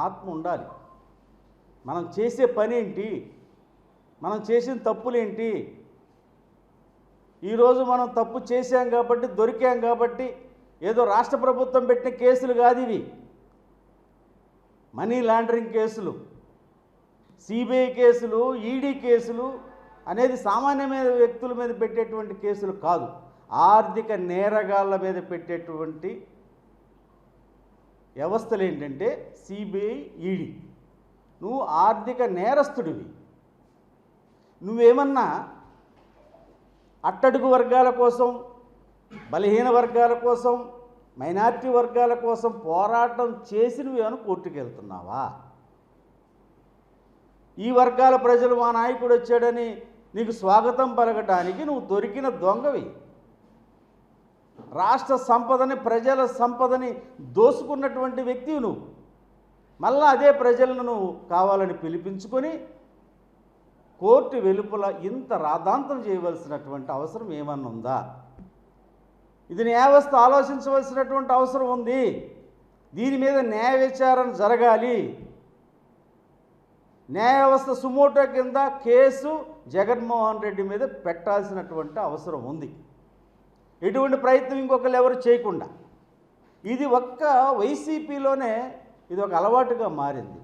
ఆత్మ ఉండాలి. మనం చేసే పని ఏంటి, మనం చేసిన తప్పులేంటి. ఈరోజు మనం తప్పు చేశాం కాబట్టి, దొరికాం కాబట్టి, ఏదో రాష్ట్ర ప్రభుత్వం పెట్టిన కేసులు కాదు ఇవి. మనీ లాండరింగ్ కేసులు, సిబిఐ కేసులు, ఈడీ కేసులు అనేది సామాన్యమైన వ్యక్తుల మీద పెట్టేటువంటి కేసులు కాదు. ఆర్థిక నేరగాళ్ళ మీద పెట్టేటువంటి వ్యవస్థలు ఏంటంటే సిబిఐ, ఈడీ. నువ్వు ఆర్థిక నేరస్తుడివి. నువ్వేమన్నా అట్టడుగు వర్గాల కోసం, బలహీన వర్గాల కోసం, మైనారిటీ వర్గాల కోసం పోరాటం చేసి నువ్వేమైనా కోర్టుకు వెళ్తున్నావా? ఈ వర్గాల ప్రజలు మా నాయకుడు వచ్చాడని నీకు స్వాగతం పలకడానికి నువ్వు దొరికిన దొంగవి. రాష్ట్ర సంపదని, ప్రజల సంపదని దోసుకున్నటువంటి వ్యక్తివి నువ్వు. మళ్ళా అదే ప్రజలను నువ్వు కావాలని పిలిపించుకొని కోర్టు వెలుపల ఇంత రాద్ధాంతం చేయవలసినటువంటి అవసరం ఏమన్నా ఉందా? ఇది న్యాయవ్యవస్థ ఆలోచించవలసినటువంటి అవసరం ఉంది. దీని మీద న్యాయ విచారణ జరగాలి. న్యాయవ్యవస్థ సుమోటో కింద కేసు జగన్మోహన్ రెడ్డి మీద పెట్టాల్సినటువంటి అవసరం ఉంది. ఎటువంటి ప్రయత్నం ఇంకొకరు ఎవరు చేయకుండా. ఇది ఒక్క వైసీపీలోనే ఇది ఒక అలవాటుగా మారింది.